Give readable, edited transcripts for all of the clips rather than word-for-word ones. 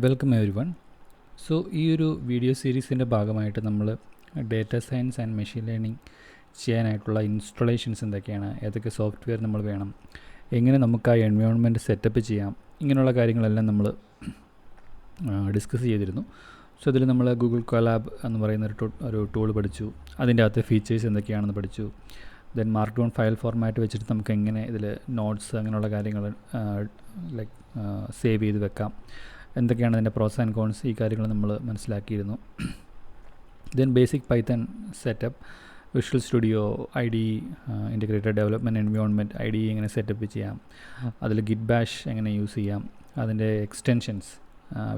Welcome every one. So ഈ ഒരു video സീരീസിൻ്റെ ഭാഗമായിട്ട് നമ്മൾ data science and machine learning ചെയ്യാനായിട്ടുള്ള ഇൻസ്റ്റലേഷൻസ് എന്തൊക്കെയാണ്, ഏതൊക്കെ സോഫ്റ്റ്വെയർ നമ്മൾ വേണം, എങ്ങനെ നമുക്ക് ആ എൻവയോൺമെൻറ്റ് സെറ്റപ്പ് ചെയ്യാം, ഇങ്ങനെയുള്ള കാര്യങ്ങളെല്ലാം നമ്മൾ ഡിസ്കസ് ചെയ്തിരുന്നു. സോ ഇതിൽ നമ്മൾ ഗൂഗിൾ കൊലാബ് എന്ന് പറയുന്ന ഒരു ടൂൾ പഠിച്ചു. അതിൻ്റെ അകത്തെ ഫീച്ചേഴ്സ് എന്തൊക്കെയാണെന്ന് പഠിച്ചു. Then mark down file format വെച്ചിട്ട് നമുക്ക് എങ്ങനെ ഇതിൽ നോട്ട്സ് അങ്ങനെയുള്ള കാര്യങ്ങൾ ലൈക്ക് സേവ് ചെയ്ത് വെക്കാം, എന്തൊക്കെയാണ് അതിൻ്റെ പ്രോസ് ആൻഡ് കോൺസ്, ഈ കാര്യങ്ങൾ നമ്മൾ മനസ്സിലാക്കിയിരുന്നു. Then basic Python setup, visual studio, IDE integrated development environment, IDE എങ്ങനെ സെറ്റപ്പ് ചെയ്യാം, അതിൽ ഗിറ്റ് ബാഷ് എങ്ങനെ യൂസ് ചെയ്യാം, അതിൻ്റെ എക്സ്റ്റൻഷൻസ്,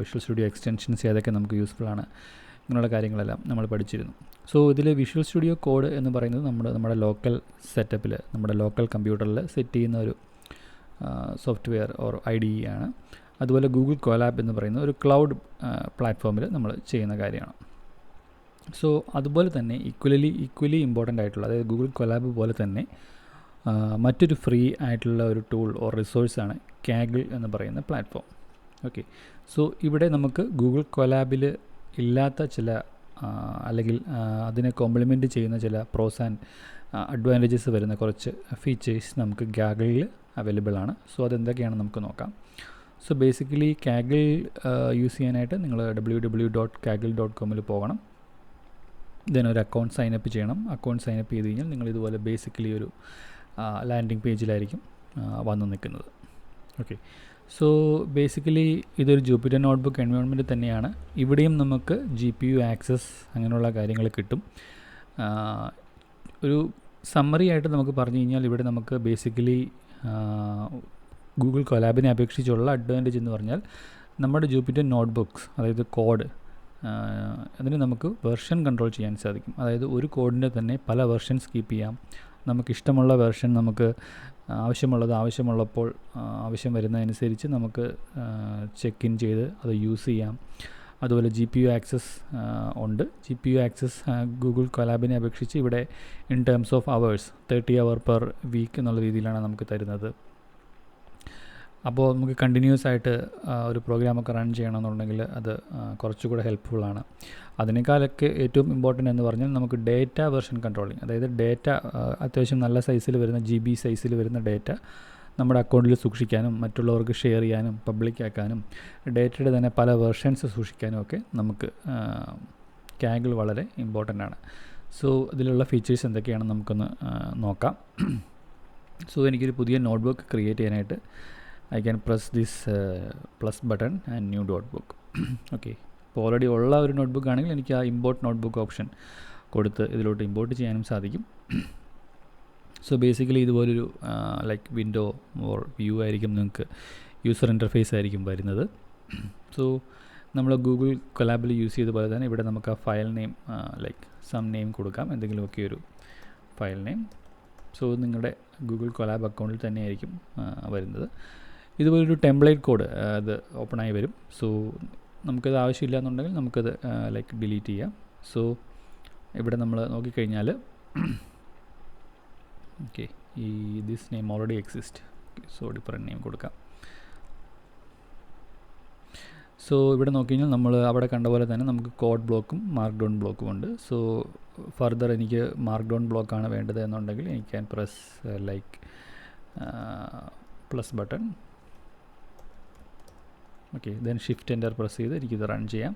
വിഷ്വൽ സ്റ്റുഡിയോ എക്സ്റ്റൻഷൻസ് ഏതൊക്കെ നമുക്ക് യൂസ്ഫുൾ ആണ്, ഇങ്ങനെയുള്ള കാര്യങ്ങളെല്ലാം നമ്മൾ പഠിച്ചിരുന്നു. സോ ഇതിൽ വിഷ്വൽ സ്റ്റുഡിയോ കോഡ് എന്ന് പറയുന്നത് നമ്മുടെ ലോക്കൽ സെറ്റപ്പിൽ, നമ്മുടെ ലോക്കൽ കമ്പ്യൂട്ടറിൽ സെറ്റ് ചെയ്യുന്ന ഒരു സോഫ്റ്റ്വെയർ ഓർ IDE ആണ്. അതുപോലെ ഗൂഗിൾ കൊലാബ് എന്ന് പറയുന്ന ഒരു ക്ലൗഡ് പ്ലാറ്റ്ഫോമിൽ നമ്മൾ ചെയ്യുന്ന കാര്യമാണ്. സോ അതുപോലെ തന്നെ ഈക്വലി ഇമ്പോർട്ടൻ്റ് ആയിട്ടുള്ള, അതായത് ഗൂഗിൾ കൊലാബ് പോലെ തന്നെ മറ്റൊരു ഫ്രീ ആയിട്ടുള്ള ഒരു ടൂൾ ഓർ റിസോഴ്സാണ് കാഗിൾ എന്ന് പറയുന്ന പ്ലാറ്റ്ഫോം. ഓക്കെ, സോ ഇവിടെ നമുക്ക് ഗൂഗിൾ കൊലാബിൽ ഇല്ലാത്ത ചില അല്ലെങ്കിൽ അതിനെ കോംപ്ലിമെൻറ്റ് ചെയ്യുന്ന ചില പ്രോസ് ആൻഡ് അഡ്വാൻറ്റേജസ് വരുന്ന കുറച്ച് ഫീച്ചേഴ്സ് നമുക്ക് കാഗിളിൽ അവൈലബിൾ ആണ്. സോ അതെന്തൊക്കെയാണെന്ന് നമുക്ക് നോക്കാം. സോ ബേസിക്കലി കാഗിൾ യൂസ് ചെയ്യാനായിട്ട് നിങ്ങൾ www.kaggle.com പോകണം. ദെൻ ഒരു അക്കൗണ്ട് സൈനപ്പ് ചെയ്യണം. അക്കൗണ്ട് സൈനപ്പ് ചെയ്ത് കഴിഞ്ഞാൽ നിങ്ങൾ ഇതുപോലെ ബേസിക്കലി ഒരു ലാൻഡിംഗ് പേജിലായിരിക്കും വന്ന് നിൽക്കുന്നത്. ഓക്കെ, സോ ബേസിക്കലി ഇതൊരു ജൂപ്പിറ്റർ നോട്ട്ബുക്ക് എൻവയോൺമെൻറ്റ് തന്നെയാണ്. ഇവിടെയും നമുക്ക് GPU ആക്സസ് അങ്ങനെയുള്ള കാര്യങ്ങൾ കിട്ടും. ഒരു സമ്മറി ആയിട്ട് നമുക്ക് പറഞ്ഞു കഴിഞ്ഞാൽ ഇവിടെ നമുക്ക് ബേസിക്കലി ഗൂഗിൾ കൊലാബിനെ അപേക്ഷിച്ചുള്ള അഡ്വാൻറ്റേജ് എന്ന് പറഞ്ഞാൽ നമ്മുടെ ജൂപ്പിറ്റർ നോട്ട്ബുക്സ്, അതായത് കോഡ്, അതിന് നമുക്ക് വെർഷൻ കൺട്രോൾ ചെയ്യാൻ സാധിക്കും. അതായത് ഒരു കോഡിൻ്റെ തന്നെ പല വെർഷൻസ് കീപ്പ് ചെയ്യാം. നമുക്കിഷ്ടമുള്ള വെർഷൻ നമുക്ക് ആവശ്യമുള്ളപ്പോൾ ആവശ്യം വരുന്നതനുസരിച്ച് നമുക്ക് ചെക്ക് ഇൻ ചെയ്ത് അത് യൂസ് ചെയ്യാം. അതുപോലെ GPU ആക്സസ് ഉണ്ട്. GPU ആക്സസ് ഗൂഗിൾ കൊലാബിനെ അപേക്ഷിച്ച് ഇവിടെ in terms of hours 30 hours per week എന്നുള്ള രീതിയിലാണ് നമുക്ക് തരുന്നത്. അപ്പോൾ നമുക്ക് കണ്ടിന്യൂസ് ആയിട്ട് ഒരു പ്രോഗ്രാമൊക്കെ റൺ ചെയ്യണമെന്നുണ്ടെങ്കിൽ അത് കുറച്ചുകൂടെ ഹെൽപ്ഫുള്ളാണ്. അതിനേക്കാളൊക്കെ ഏറ്റവും ഇമ്പോർട്ടൻ്റ് എന്ന് പറഞ്ഞാൽ നമുക്ക് ഡേറ്റ വെർഷൻ കൺട്രോളിങ്, അതായത് ഡേറ്റ അത്യാവശ്യം നല്ല സൈസിൽ വരുന്ന GB സൈസിൽ വരുന്ന ഡേറ്റ നമ്മുടെ അക്കൗണ്ടിൽ സൂക്ഷിക്കാനും മറ്റുള്ളവർക്ക് ഷെയർ ചെയ്യാനും പബ്ലിക് ആക്കാനും ഡേറ്റയുടെ തന്നെ പല വെർഷൻസ് സൂക്ഷിക്കാനും ഒക്കെ നമുക്ക് കാഗിൾ വളരെ ഇമ്പോർട്ടൻ്റ് ആണ്. സോ ഇതിലുള്ള ഫീച്ചേഴ്സ് എന്തൊക്കെയാണെന്ന് നമുക്കൊന്ന് നോക്കാം. സോ എനിക്കൊരു പുതിയ നോട്ട്ബുക്ക് ക്രിയേറ്റ് ചെയ്യാനായിട്ട് I can press this plus button and new notebook. Okay, ഇപ്പോൾ ഓൾറെഡി ഉള്ള ഒരു നോട്ട്ബുക്ക് ആണെങ്കിൽ എനിക്ക് ആ ഇമ്പോർട്ട് നോട്ട്ബുക്ക് ഓപ്ഷൻ കൊടുത്ത് ഇതിലോട്ട് ഇമ്പോർട്ട് ചെയ്യാനും സാധിക്കും. സോ ബേസിക്കലി ഇതുപോലൊരു ലൈക്ക് വിൻഡോ ഓർ വ്യൂ ആയിരിക്കും, നിങ്ങൾക്ക് യൂസർ ഇൻ്റർഫേസ് ആയിരിക്കും വരുന്നത്. സോ നമ്മൾ ഗൂഗിൾ കൊലാബിൽ യൂസ് ചെയ്ത പോലെ തന്നെ ഇവിടെ നമുക്ക് ആ file name like some name കൊടുക്കാം, എന്തെങ്കിലുമൊക്കെ ഒരു ഫയൽ നെയിം. സോ നിങ്ങളുടെ ഗൂഗിൾ കൊലാബ് അക്കൗണ്ടിൽ തന്നെയായിരിക്കും വരുന്നത്. ഇതുപോലൊരു ടെംപ്ലേറ്റ് കോഡ് അത് ഓപ്പണായി വരും. സോ നമുക്കത് ആവശ്യമില്ല എന്നുണ്ടെങ്കിൽ നമുക്കത് ലൈക്ക് ഡിലീറ്റ് ചെയ്യാം. സോ ഇവിടെ നമ്മൾ നോക്കിക്കഴിഞ്ഞാൽ ഓക്കെ, ഈ this name already exist, so different name കൊടുക്കാം. സോ ഇവിടെ നോക്കിക്കഴിഞ്ഞാൽ നമ്മൾ അവിടെ കണ്ട പോലെ തന്നെ നമുക്ക് കോഡ് ബ്ലോക്കും മാർക്ക് ഡൗൺ ബ്ലോക്കും ഉണ്ട്. സോ ഫർദർ എനിക്ക് മാർക്ക് ഡൗൺ ബ്ലോക്കാണ് വേണ്ടത് എന്നുണ്ടെങ്കിൽ I can press like plus button. Okay, then shift enter press ചെയ്ത് എനിക്കിത് റൺ ചെയ്യാം.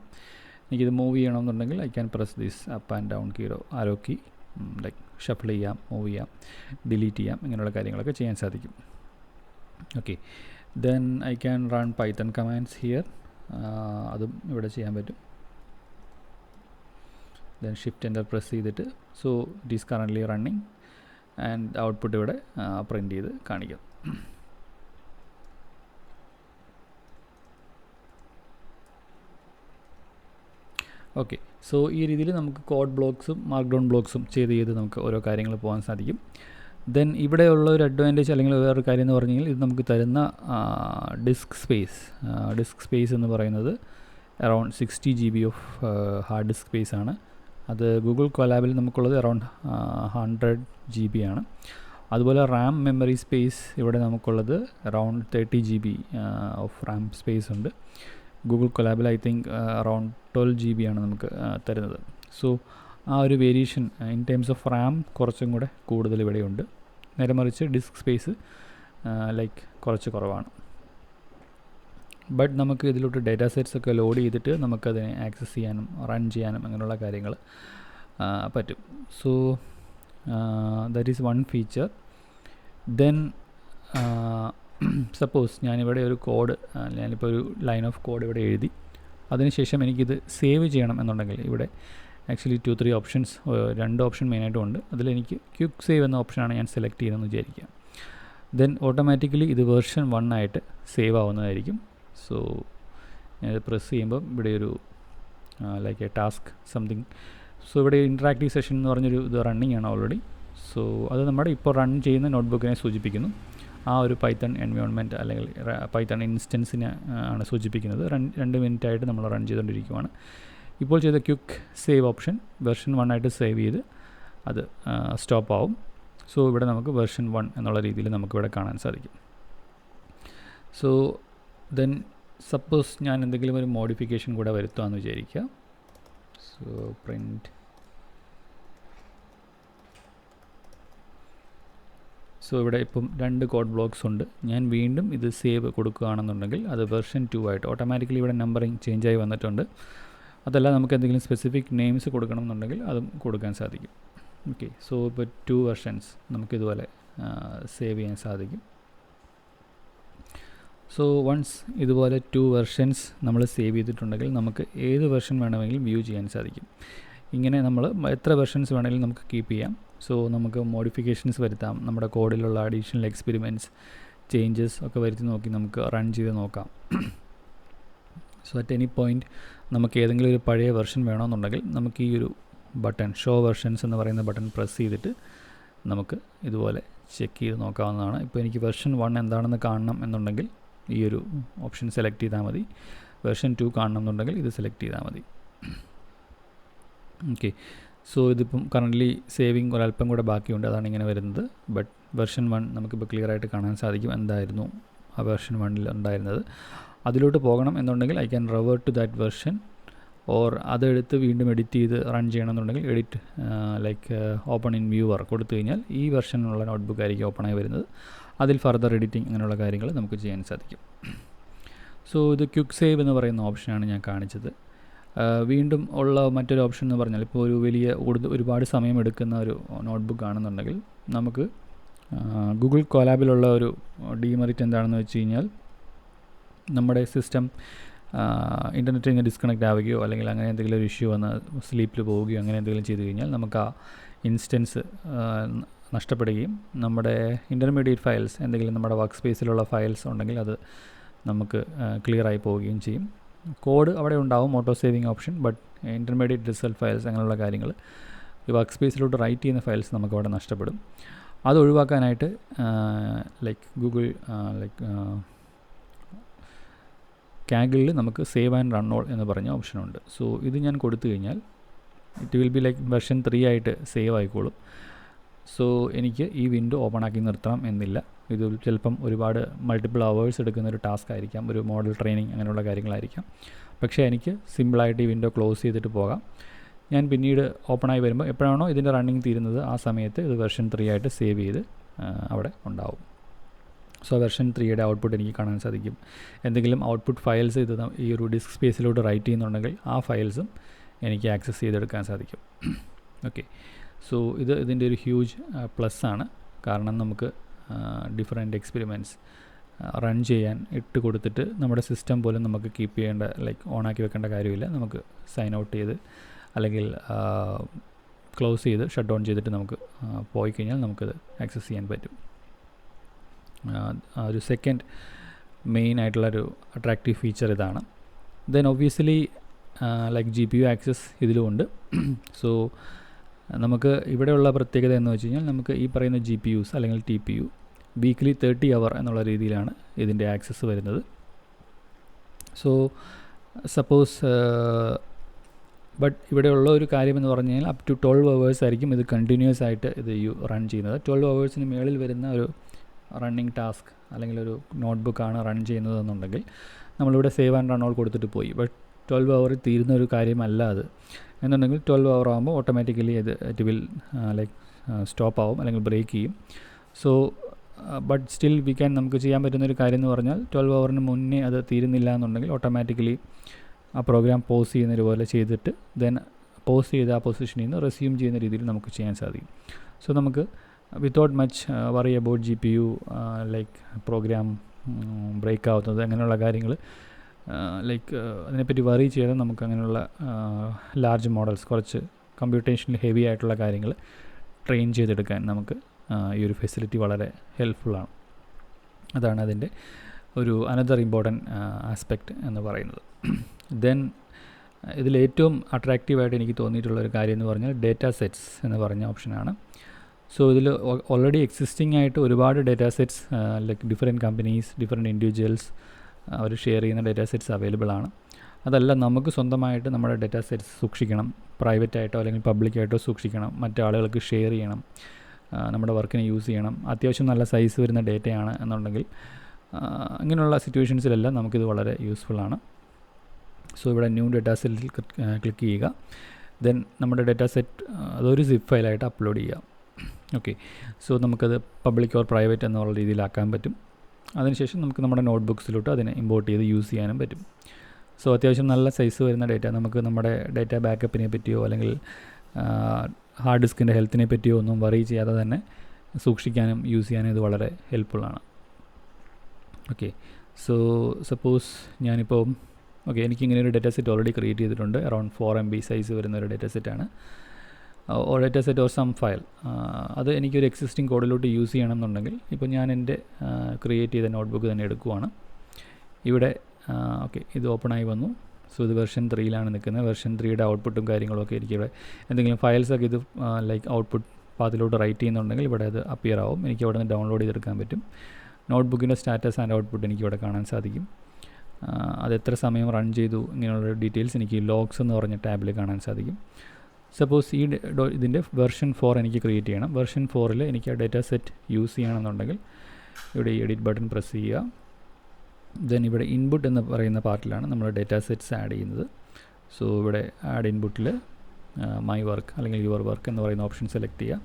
എനിക്കിത് മൂവ് ചെയ്യണമെന്നുണ്ടെങ്കിൽ I can press this up and down key, arrow key, like shuffle ചെയ്യാം, മൂവ് ചെയ്യാം, ഡിലീറ്റ് ചെയ്യാം, ഇങ്ങനെയുള്ള കാര്യങ്ങളൊക്കെ ചെയ്യാൻ സാധിക്കും. Okay, then I can run Python commands here, അതും ഇവിടെ ചെയ്യാൻ പറ്റും. ദെൻ ഷിഫ്റ്റ് എൻ്റർ പ്രസ് ചെയ്തിട്ട് so it is currently running and output ഇവിടെ പ്രിൻ്റ് ചെയ്ത് കാണിക്കാം. ഓക്കെ, സോ ഈ രീതിയിൽ നമുക്ക് കോഡ് ബ്ലോക്സും മാർക്ക് ഡൗൺ ബ്ലോക്സും ചെയ്ത് നമുക്ക് ഓരോ കാര്യങ്ങൾ പോകാൻ സാധിക്കും. ദെൻ ഇവിടെയുള്ള ഒരു അഡ്വാൻറ്റേജ് അല്ലെങ്കിൽ വേറൊരു കാര്യം എന്ന് പറഞ്ഞു കഴിഞ്ഞാൽ ഇത് നമുക്ക് തരുന്ന ഡിസ്ക് സ്പേസ് എന്ന് പറയുന്നത് around 60 GB of hard disk space ആണ്. അത് ഗൂഗിൾ കൊലാബിൽ നമുക്കുള്ളത് അറൗണ്ട് 100 GB ആണ്. അതുപോലെ റാം മെമ്മറി സ്പേസ് ഇവിടെ നമുക്കുള്ളത് around 30 GB of RAM space ഉണ്ട്. ഗൂഗിൾ കൊലാബിൽ ഐ തിങ്ക് അറൗണ്ട് 12 GB ആണ് നമുക്ക് തരുന്നത്. സോ ആ ഒരു variation in terms of RAM കുറച്ചും കൂടെ കൂടുതൽ ഇവിടെയുണ്ട്. നേരെ മറിച്ച് ഡിസ്ക് സ്പേസ് ലൈക്ക് കുറച്ച് കുറവാണ്. ബട്ട് നമുക്ക് ഇതിലോട്ട് ഡേറ്റാ സെറ്റ്സ് ഒക്കെ ലോഡ് ചെയ്തിട്ട് നമുക്കതിനെ ആക്സസ് ചെയ്യാനും റൺ ചെയ്യാനും അങ്ങനെയുള്ള കാര്യങ്ങൾ പറ്റും. So that is one feature. Then suppose ഞാനിവിടെ ഒരു കോഡ്, ഞാനിപ്പോൾ ഒരു ലൈൻ ഓഫ് കോഡ് ഇവിടെ എഴുതി, അതിനുശേഷം എനിക്കിത് സേവ് ചെയ്യണം എന്നുണ്ടെങ്കിൽ ഇവിടെ ആക്ച്വലി 2-3 ഓപ്ഷൻസ്, 2 ഓപ്ഷൻ മെയിനായിട്ടും ഉണ്ട്. അതിലെനിക്ക് ക്വിക്ക് സേവ് എന്ന ഓപ്ഷനാണ് ഞാൻ സെലക്ട് ചെയ്യുന്നതെന്ന് വിചാരിക്കുക. ദെൻ ഓട്ടോമാറ്റിക്കലി ഇത് വേർഷൻ 1 ആയിട്ട് സേവ് ആവുന്നതായിരിക്കും. സോ ഞാനിത് പ്രസ് ചെയ്യുമ്പോൾ ഇവിടെ ഒരു like A task something. So ഇവിടെ ഇൻട്രാക്റ്റീവ് സെഷൻ എന്ന് പറഞ്ഞൊരു ഇത് റണ്ണിങ് ആണ് ഓൾറെഡി. സോ അത് നമ്മുടെ ഇപ്പോൾ റൺ ചെയ്യുന്ന നോട്ട്ബുക്കിനെ സൂചിപ്പിക്കുന്നു. ആ ഒരു പൈത്തൺ എൻവയോൺമെൻറ്റ് അല്ലെങ്കിൽ പൈത്തൺ ഇൻസ്റ്റൻസിനെ ആണ് സൂചിപ്പിക്കുന്നത്. 2 മിനിറ്റായിട്ട് നമ്മൾ റൺ ചെയ്തുകൊണ്ടിരിക്കുകയാണ്. ഇപ്പോൾ ചെയ്ത ക്വിക്ക് സേവ് ഓപ്ഷൻ വെർഷൻ 1 ആയിട്ട് സേവ് ചെയ്ത് അത് സ്റ്റോപ്പ് ആവും. സോ ഇവിടെ നമുക്ക് വെർഷൻ 1 എന്നുള്ള രീതിയിൽ നമുക്കിവിടെ കാണാൻ സാധിക്കും. സോ ദെൻ സപ്പോസ് ഞാൻ എന്തെങ്കിലും ഒരു മോഡിഫിക്കേഷൻ കൂടെ വരുത്തുകയെന്ന് വിചാരിക്കുക. So print. സോ ഇവിടെ ഇപ്പം 2 കോഡ് ബ്ലോക്സ് ഉണ്ട്. ഞാൻ വീണ്ടും ഇത് സേവ് കൊടുക്കുകയാണെന്നുണ്ടെങ്കിൽ അത് വെർഷൻ 2 ആയിട്ട് ഓട്ടോമാറ്റിക്കലി ഇവിടെ നമ്പറിങ് ചേഞ്ച് ആയി വന്നിട്ടുണ്ട്. അതല്ല നമുക്ക് എന്തെങ്കിലും സ്പെസിഫിക് നെയിംസ് കൊടുക്കണം എന്നുണ്ടെങ്കിൽ അതും കൊടുക്കാൻ സാധിക്കും. ഓക്കെ, സോ ഇപ്പോൾ 2 വെർഷൻസ് നമുക്കിതുപോലെ സേവ് ചെയ്യാൻ സാധിക്കും. സോ വൺസ് ഇതുപോലെ 2 വെർഷൻസ് നമ്മൾ സേവ് ചെയ്തിട്ടുണ്ടെങ്കിൽ നമുക്ക് ഏത് വെർഷൻ വേണമെങ്കിലും വ്യൂ ചെയ്യാൻ സാധിക്കും. ഇങ്ങനെ നമ്മൾ എത്ര വെർഷൻസ് വേണമെങ്കിലും നമുക്ക് കീപ്പ് ചെയ്യാം. സോ നമുക്ക് മോഡിഫിക്കേഷൻസ് വരുത്താം. നമ്മുടെ കോഡിലുള്ള അഡീഷണൽ എക്സ്പെരിമെൻറ്റ്സ്, ചേഞ്ചസ് ഒക്കെ വരുത്തി നോക്കി നമുക്ക് റൺ ചെയ്ത് നോക്കാം. സോ അറ്റ് എനി പോയിൻറ്റ് നമുക്ക് ഏതെങ്കിലും ഒരു പഴയ വെർഷൻ വേണമെന്നുണ്ടെങ്കിൽ നമുക്ക് ഈ ഒരു ബട്ടൺ ഷോ വെർഷൻസ് എന്ന് പറയുന്ന ബട്ടൺ പ്രസ് ചെയ്തിട്ട് നമുക്ക് ഇതുപോലെ ചെക്ക് ചെയ്ത് നോക്കാവുന്നതാണ്. ഇപ്പോൾ എനിക്ക് വെർഷൻ 1 എന്താണെന്ന് കാണണം എന്നുണ്ടെങ്കിൽ ഈ ഒരു ഓപ്ഷൻ സെലക്ട് ചെയ്താൽ മതി. വെർഷൻ 2 കാണണം എന്നുണ്ടെങ്കിൽ ഇത് സെലക്ട് ചെയ്താൽ മതി. ഓക്കെ, സോ ഇതിപ്പം കറൻ്റ്ലി സേവിങ് ഒരല്പം കൂടെ ബാക്കിയുണ്ട്, അതാണ് ഇങ്ങനെ വരുന്നത്. ബട്ട് വെർഷൻ 1 നമുക്കിപ്പോൾ ക്ലിയർ ആയിട്ട് കാണാൻ സാധിക്കും എന്തായിരുന്നു ആ വെർഷൻ 1 ഉണ്ടായിരുന്നത്. അതിലോട്ട് പോകണം എന്നുണ്ടെങ്കിൽ I can revert to that version, or അതെടുത്ത് വീണ്ടും എഡിറ്റ് ചെയ്ത് റൺ ചെയ്യണമെന്നുണ്ടെങ്കിൽ edit like open in viewer കൊടുത്തു കഴിഞ്ഞാൽ ഈ വെർഷനുള്ള നോട്ട്ബുക്ക് ആയിരിക്കും ഓപ്പണായി വരുന്നത്. അതിൽ ഫർദർ എഡിറ്റിംഗ് അങ്ങനെയുള്ള കാര്യങ്ങൾ നമുക്ക് ചെയ്യാൻ സാധിക്കും. സോ ഇത് ക്വിക്ക് സേവ് എന്ന് പറയുന്ന ഓപ്ഷനാണ് ഞാൻ കാണിച്ചത്. വീണ്ടും ഉള്ള മറ്റൊരു ഓപ്ഷൻ എന്ന് പറഞ്ഞാൽ ഇപ്പോൾ ഒരു വലിയ ഒരുപാട് സമയം എടുക്കുന്ന ഒരു നോട്ട്ബുക്ക് ആണെന്നുണ്ടെങ്കിൽ നമുക്ക് ഗൂഗിൾ കൊലാബിലുള്ള ഒരു ഡീമെറിറ്റ് എന്താണെന്ന് വെച്ച് കഴിഞ്ഞാൽ നമ്മുടെ സിസ്റ്റം ഇൻ്റർനെറ്റിൽ നിന്ന് ഡിസ്കണക്റ്റ് ആവുകയോ അല്ലെങ്കിൽ അങ്ങനെ എന്തെങ്കിലും ഒരു ഇഷ്യൂ വന്ന് സ്ലീപ്പിൽ പോവുകയോ അങ്ങനെ എന്തെങ്കിലും ചെയ്ത് കഴിഞ്ഞാൽ നമുക്ക് ആ ഇൻസ്റ്റൻസ് നഷ്ടപ്പെടുകയും നമ്മുടെ ഇൻ്റർമീഡിയറ്റ് ഫയൽസ് എന്തെങ്കിലും നമ്മുടെ വർക്ക് സ്പേസിലുള്ള ഫയൽസ് ഉണ്ടെങ്കിൽ അത് നമുക്ക് ക്ലിയറായി പോവുകയും ചെയ്യും. കോഡ് അവിടെ ഉണ്ടാവും, auto saving option, but intermediate result files അങ്ങനെയുള്ള കാര്യങ്ങൾ ഈ വർക്ക് സ്പേസിലോട്ട് റൈറ്റ് ചെയ്യുന്ന ഫയൽസ് നമുക്ക് അവിടെ നഷ്ടപ്പെടും. അത് ഒഴിവാക്കാനായിട്ട് ലൈക്ക് ഗൂഗിൾ കാഗിളിൽ നമുക്ക് സേവ് ആൻഡ് റൺ ഓൾ എന്ന് പറഞ്ഞ ഓപ്ഷനുണ്ട്. സോ ഇത് ഞാൻ കൊടുത്തു കഴിഞ്ഞാൽ it will be like version 3 ആയിട്ട് സേവ് ആയിക്കോളും. സോ എനിക്ക് ഈ വിൻഡോ ഓപ്പൺ ആക്കി നിർത്തണം എന്നില്ല. ഇത് ചിലപ്പം ഒരുപാട് മൾട്ടിപ്പിൾ അവേഴ്സ് എടുക്കുന്ന ഒരു ടാസ്ക് ആയിരിക്കാം, ഒരു മോഡൽ ട്രെയിനിങ് അങ്ങനെയുള്ള കാര്യങ്ങളായിരിക്കാം. പക്ഷേ എനിക്ക് സിമ്പിളായിട്ട് ഈ വിൻഡോ ക്ലോസ് ചെയ്തിട്ട് പോകാം. ഞാൻ പിന്നീട് ഓപ്പണായി വരുമ്പോൾ എപ്പോഴാണോ ഇതിൻ്റെ റണ്ണിങ് തീരുന്നത് ആ സമയത്ത് ഇത് വെർഷൻ 3 ആയിട്ട് സേവ് ചെയ്ത് അവിടെ ഉണ്ടാവും. സോ വെർഷൻ 3യുടെ ഔട്ട്പുട്ട് എനിക്ക് കാണാൻ സാധിക്കും. എന്തെങ്കിലും ഔട്ട്പുട്ട് ഫയൽസ് ഇത് ഈ ഒരു ഡിസ്ക് സ്പേസിലോട്ട് റൈറ്റ് ചെയ്യുന്നുണ്ടെങ്കിൽ ആ ഫയൽസും എനിക്ക് ആക്സസ് ചെയ്തെടുക്കാൻ സാധിക്കും. ഓക്കെ, സോ ഇതിൻ്റെ ഒരു ഹ്യൂജ് പ്ലസ് ആണ്. കാരണം നമുക്ക് ഡിഫറെൻറ്റ് എക്സ്പെരിമെൻറ്റ്സ് റൺ ചെയ്യാൻ ഇട്ട് കൊടുത്തിട്ട് നമ്മുടെ സിസ്റ്റം പോലും നമുക്ക് കീപ്പ് ചെയ്യേണ്ട ലൈക്ക് ഓണാക്കി വെക്കേണ്ട കാര്യമില്ല. നമുക്ക് സൈൻ ഔട്ട് ചെയ്ത് അല്ലെങ്കിൽ ക്ലോസ് ചെയ്ത് ഷട്ട് ഡൗൺ ചെയ്തിട്ട് നമുക്ക് പോയി കഴിഞ്ഞാൽ നമുക്കത് ആക്സസ് ചെയ്യാൻ പറ്റും. ഒരു സെക്കൻഡ് മെയിൻ ആയിട്ടുള്ളൊരു അട്രാക്റ്റീവ് ഫീച്ചർ ഇതാണ്. Then obviously like GPU access ഇതിലുമുണ്ട്. സോ നമുക്ക് ഇവിടെയുള്ള പ്രത്യേകത എന്ന് വെച്ച് കഴിഞ്ഞാൽ നമുക്ക് ഈ പറയുന്ന GPUs അല്ലെങ്കിൽ TPU വീക്ക്ലി 30 hour എന്നുള്ള രീതിയിലാണ് ഇതിൻ്റെ ആക്സസ് വരുന്നത്. സോ സപ്പോസ് ബട്ട് ഇവിടെയുള്ള ഒരു കാര്യമെന്ന് പറഞ്ഞു കഴിഞ്ഞാൽ അപ് ടു 12 hours ആയിരിക്കും ഇത് കണ്ടിന്യൂസ് ആയിട്ട് ഇത് റൺ ചെയ്യുന്നത്. 12 hours മേളിൽ വരുന്ന ഒരു റണ്ണിങ് ടാസ്ക് അല്ലെങ്കിൽ ഒരു നോട്ട്ബുക്കാണ് റൺ ചെയ്യുന്നതെന്നുണ്ടെങ്കിൽ നമ്മളിവിടെ സേവ് ആൻഡ് റൺ ഓൾ കൊടുത്തിട്ട് പോയി. ബട്ട് 12 hour തീരുന്ന ഒരു കാര്യമല്ല അത് എന്നുണ്ടെങ്കിൽ 12 hour ആകുമ്പോൾ ഓട്ടോമാറ്റിക്കലി ഇറ്റ് വിൽ സ്റ്റോപ്പ് ആവും അല്ലെങ്കിൽ ബ്രേക്ക് ചെയ്യും. സോ ബട്ട് സ്റ്റിൽ നമുക്ക് ചെയ്യാൻ പറ്റുന്നൊരു കാര്യം എന്ന് പറഞ്ഞാൽ 12 hour മുന്നേ അത് തീരുന്നില്ല എന്നുണ്ടെങ്കിൽ ഓട്ടോമാറ്റിക്കലി ആ പ്രോഗ്രാം പോസ് ചെയ്യുന്നത് പോലെ ചെയ്തിട്ട് ദെൻ പോസ് ചെയ്ത് ആ പൊസിഷനിൽ നിന്ന് റെസ്യൂം ചെയ്യുന്ന രീതിയിൽ നമുക്ക് ചെയ്യാൻ സാധിക്കും. സോ നമുക്ക് without much worry about GPU program break ആവുന്നത് അങ്ങനെയുള്ള കാര്യങ്ങൾ അതിനെപ്പറ്റി വറി ചെയ്താൽ നമുക്ക് അങ്ങനെയുള്ള ലാർജ് മോഡൽസ് കുറച്ച് കമ്പ്യൂട്ടേഷനിൽ ഹെവി ആയിട്ടുള്ള കാര്യങ്ങൾ ട്രെയിൻ ചെയ്തെടുക്കാൻ നമുക്ക് ഈ ഒരു ഫെസിലിറ്റി വളരെ ഹെൽപ്ഫുള്ളാണ്. അതാണ് അതിൻ്റെ ഒരു അനദർ ഇമ്പോർട്ടൻറ്റ് ആസ്പെക്റ്റ് എന്ന് പറയുന്നത്. ദെൻ ഇതിലേറ്റവും അട്രാക്റ്റീവായിട്ട് എനിക്ക് തോന്നിയിട്ടുള്ളൊരു കാര്യം എന്ന് പറഞ്ഞാൽ ഡേറ്റ സെറ്റ്സ് എന്ന് പറഞ്ഞ ഓപ്ഷനാണ്. സോ ഇതിൽ ഓൾറെഡി എക്സിസ്റ്റിംഗ് ആയിട്ട് ഒരുപാട് data sets different companies, different individuals അവർ ഷെയർ ചെയ്യുന്ന ഡേറ്റ സെറ്റ്സ് അവൈലബിൾ ആണ്. അതല്ല, നമുക്ക് സ്വന്തമായിട്ട് നമ്മുടെ ഡേറ്റ സെറ്റ്സ് സൂക്ഷിക്കണം, പ്രൈവറ്റായിട്ടോ അല്ലെങ്കിൽ പബ്ലിക്കായിട്ടോ സൂക്ഷിക്കണം, മറ്റാളുകൾക്ക് ഷെയർ ചെയ്യണം, നമ്മുടെ വർക്കിന് യൂസ് ചെയ്യണം, അത്യാവശ്യം നല്ല സൈസ് വരുന്ന ഡേറ്റയാണ് എന്നുണ്ടെങ്കിൽ ഇങ്ങനെയുള്ള സിറ്റുവേഷൻസിലെല്ലാം നമുക്കിത് വളരെ യൂസ്ഫുള്ളാണ്. സോ ഇവിടെ ന്യൂ ഡേറ്റാ സെറ്റിൽ ക്ലിക്ക് ചെയ്യുക. ദെൻ നമ്മുടെ ഡേറ്റ സെറ്റ് അതൊരു സിപ്പ് ഫയലായിട്ട് അപ്ലോഡ് ചെയ്യുക. ഓക്കെ, സോ നമുക്കത് പബ്ലിക് ഓർ പ്രൈവറ്റ് എന്നുള്ള രീതിയിലാക്കാൻ പറ്റും. അതിനുശേഷം നമുക്ക് നമ്മുടെ നോട്ട്ബുക്സിലോട്ട് അതിനെ ഇമ്പോർട്ട് ചെയ്ത് യൂസ് ചെയ്യാനും പറ്റും. സോ അത്യാവശ്യം നല്ല സൈസ് വരുന്ന ഡേറ്റ നമുക്ക് നമ്മുടെ ഡേറ്റ ബാക്കപ്പിനെ പറ്റിയോ അല്ലെങ്കിൽ ഹാർഡ് ഡിസ്കിൻ്റെ ഹെൽത്തിനെ പറ്റിയോ ഒന്നും വറി ചെയ്യാതെ തന്നെ സൂക്ഷിക്കാനും യൂസ് ചെയ്യാനും ഇത് വളരെ ഹെൽപ്ഫുള്ളാണ്. ഓക്കെ, സോ സപ്പോസ് ഞാനിപ്പോൾ എനിക്കിങ്ങനെ ഒരു ഡേറ്റ സെറ്റ് ഓൾറെഡി ക്രിയേറ്റ് ചെയ്തിട്ടുണ്ട്. അറൗണ്ട് 4 MB സൈസ് വരുന്ന ഒരു ഡേറ്റ സെറ്റാണ്. Or data set or some file. അത് എനിക്കൊരു എക്സിസ്റ്റിംഗ് കോഡിലോട്ട് യൂസ് ചെയ്യണം എന്നുണ്ടെങ്കിൽ ഇപ്പോൾ ഞാൻ എൻ്റെ ക്രിയേറ്റ് ചെയ്ത നോട്ട്ബുക്ക് തന്നെ എടുക്കുവാണ്. ഇവിടെ ഇത് ഓപ്പണായി വന്നു. സോ ഇത് വെർഷൻ 3 നിൽക്കുന്നത്. വെർഷൻ 3യുടെ ഔട്ട്പുട്ടും കാര്യങ്ങളൊക്കെ എനിക്കിവിടെ എന്തെങ്കിലും ഫയൽസൊക്കെ ഇത് ഔട്ട്പുട്ട് പാത്തിലോട്ട് റൈറ്റ് ചെയ്യുന്നുണ്ടെങ്കിൽ ഇവിടെ അത് അപ്പിയർ ആവും. എനിക്ക് അവിടെ നിന്ന് ഡൗൺലോഡ് ചെയ്തെടുക്കാൻ പറ്റും. നോട്ട്ബുക്കിൻ്റെ സ്റ്റാറ്റസ് ആൻഡ് ഔട്ട്പുട്ട് എനിക്കിവിടെ കാണാൻ സാധിക്കും. അത് എത്ര സമയം റൺ ചെയ്തു ഇങ്ങനെയുള്ള ഡീറ്റെയിൽസ് എനിക്ക് ലോഗ്സ് എന്ന് പറഞ്ഞ ടാബിൽ കാണാൻ സാധിക്കും. സപ്പോസ് ഇതിൻ്റെ വെർഷൻ 4 എനിക്ക് ക്രിയേറ്റ് ചെയ്യണം. വെർഷൻ 4ൽ എനിക്ക് ആ ഡേറ്റ സെറ്റ് യൂസ് ചെയ്യണമെന്നുണ്ടെങ്കിൽ ഇവിടെ ഈ എഡിറ്റ് ബട്ടൺ പ്രസ് ചെയ്യുക. ദെൻ ഇവിടെ ഇൻപുട്ട് എന്ന് പറയുന്ന പാർട്ടിലാണ് നമ്മൾ ഡേറ്റ സെറ്റ്സ് ആഡ് ചെയ്യുന്നത്. സോ ഇവിടെ ആഡ് ഇൻപുട്ടിൽ മൈ വർക്ക് അല്ലെങ്കിൽ യുവർ വർക്ക് എന്ന് പറയുന്ന ഓപ്ഷൻ സെലക്ട് ചെയ്യുക.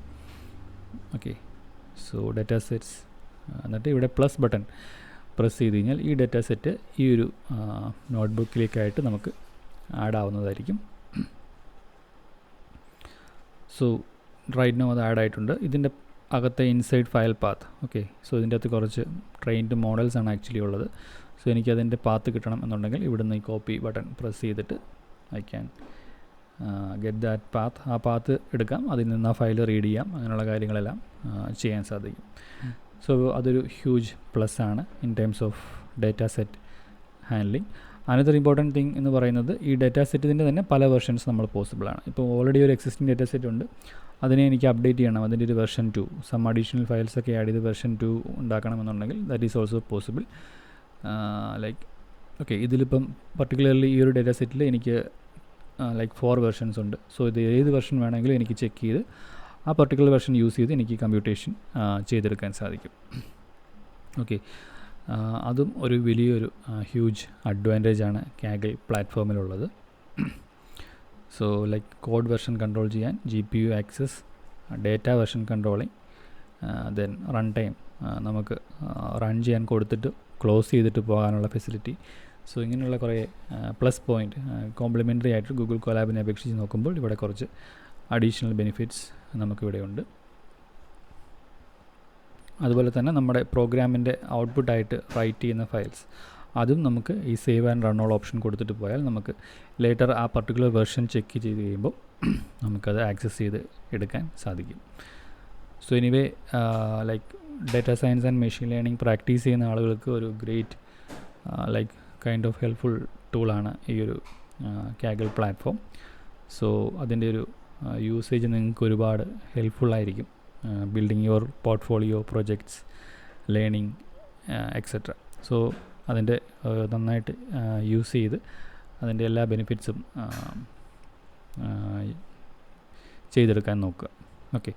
ഓക്കെ, സോ ഡേറ്റ സെറ്റ്സ് എന്നിട്ട് ഇവിടെ പ്ലസ് ബട്ടൺ പ്രസ് ചെയ്ത് കഴിഞ്ഞാൽ ഈ ഡേറ്റ സെറ്റ് ഈ ഒരു നോട്ട്ബുക്കിലേക്കായിട്ട് നമുക്ക് ആഡ് ആവുന്നതായിരിക്കും. സോ റൈറ്റ് നോ അത് ആഡ് ആയിട്ടുണ്ട്. ഇതിൻ്റെ അകത്തെ inside file path. Okay, so ഇതിൻ്റെ അകത്ത് കുറച്ച് ട്രെയിൻഡ് മോഡൽസാണ് ആക്ച്വലി ഉള്ളത്. സോ എനിക്കതിൻ്റെ പാത്ത് കിട്ടണം എന്നുണ്ടെങ്കിൽ ഇവിടുന്ന് ഈ കോപ്പി ബട്ടൺ പ്രസ് ചെയ്തിട്ട് I can get that path. ആ പാത്ത് എടുക്കാം, അതിൽ നിന്ന് ആ ഫയൽ റീഡ് ചെയ്യാം, അങ്ങനെയുള്ള കാര്യങ്ങളെല്ലാം ചെയ്യാൻ സാധിക്കും. സോ അതൊരു ഹ്യൂജ് പ്ലസ് ആണ് in terms of data set handling. Another important thing എന്ന് പറയുന്നത് ഈ ഡേറ്റ സെറ്റിൻ്റെ തന്നെ പല വെർഷൻസ് നമ്മൾ പോസിബിളാണ്. ഇപ്പോൾ ഓൾറെഡി ഒരു എക്സിസ്റ്റിംഗ് ഡേറ്റ സെറ്റ് ഉണ്ട്, അതിനെ എനിക്ക് അപ്ഡേറ്റ് ചെയ്യണം. അതിൻ്റെ ഒരു വെർഷൻ 2 സം അഡീഷണൽ ഫയൽസൊക്കെ ആഡ് ചെയ്ത് വെർഷൻ 2 ഉണ്ടാക്കണമെന്നുണ്ടെങ്കിൽ ദാറ്റ് ഈസ് ഓൾസോ പോസിബിൾ. ഇതിലിപ്പം പർട്ടിക്കുലർലി ഈ ഒരു ഡേറ്റ സെറ്റിൽ എനിക്ക് 4 വെർഷൻസ് ഉണ്ട്. സോ ഇത് ഏത് വെർഷൻ വേണമെങ്കിലും എനിക്ക് ചെക്ക് ചെയ്ത് ആ പർട്ടിക്കുലർ വെർഷൻ യൂസ് ചെയ്ത് എനിക്ക് കമ്പ്യൂട്ടേഷൻ ചെയ്തെടുക്കാൻ സാധിക്കും. ഓക്കെ, അതും ഒരു വലിയൊരു ഹ്യൂജ് അഡ്വാൻറ്റേജ് ആണ് കാഗിൾ പ്ലാറ്റ്ഫോമിലുള്ളത്. സോ കോഡ് വെർഷൻ കൺട്രോൾ ചെയ്യാൻ, GPU access, data version controlling, then run time നമുക്ക് റൺ ചെയ്യാൻ കൊടുത്തിട്ട് ക്ലോസ് ചെയ്തിട്ട് പോകാനുള്ള ഫെസിലിറ്റി. സോ ഇങ്ങനെയുള്ള കുറേ പ്ലസ് പോയിൻറ്റ് കോംപ്ലിമെൻ്ററി ആയിട്ട് ഗൂഗിൾ കൊലാബിനെ അപേക്ഷിച്ച് നോക്കുമ്പോൾ ഇവിടെ കുറച്ച് അഡീഷണൽ ബെനിഫിറ്റ്സ് നമുക്കിവിടെയുണ്ട്. അതുപോലെ തന്നെ നമ്മുടെ പ്രോഗ്രാമിൻ്റെ ഔട്ട്പുട്ടായിട്ട് റൈറ്റ് ചെയ്യുന്ന ഫയൽസ് അതും നമുക്ക് ഈ save and run all option കൊടുത്തിട്ട് പോയാൽ നമുക്ക് ലേറ്റർ ആ പർട്ടിക്കുലർ വെർഷൻ ചെക്ക് ചെയ്ത് കഴിയുമ്പോൾ നമുക്കത് ആക്സസ് ചെയ്ത് എടുക്കാൻ സാധിക്കും. So anyway data science and machine learning practice ചെയ്യുന്ന ആളുകൾക്ക് ഒരു ഗ്രേറ്റ് കൈൻഡ് ഓഫ് ഹെൽപ്ഫുൾ ടൂളാണ് ഈ ഒരു കാഗിൾ പ്ലാറ്റ്ഫോം. സോ അതിൻ്റെ ഒരു യൂസേജ് നിങ്ങൾക്ക് ഒരുപാട് ഹെൽപ്ഫുള്ളായിരിക്കും. Building your portfolio, projects, learning etcetera. So അതിൻ്റെ നന്നായിട്ട് യൂസ് ചെയ്ത് അതിൻ്റെ എല്ലാ ബെനിഫിറ്റ്സും ചെയ്തെടുക്കാൻ നോക്കുക. ഓക്കെ,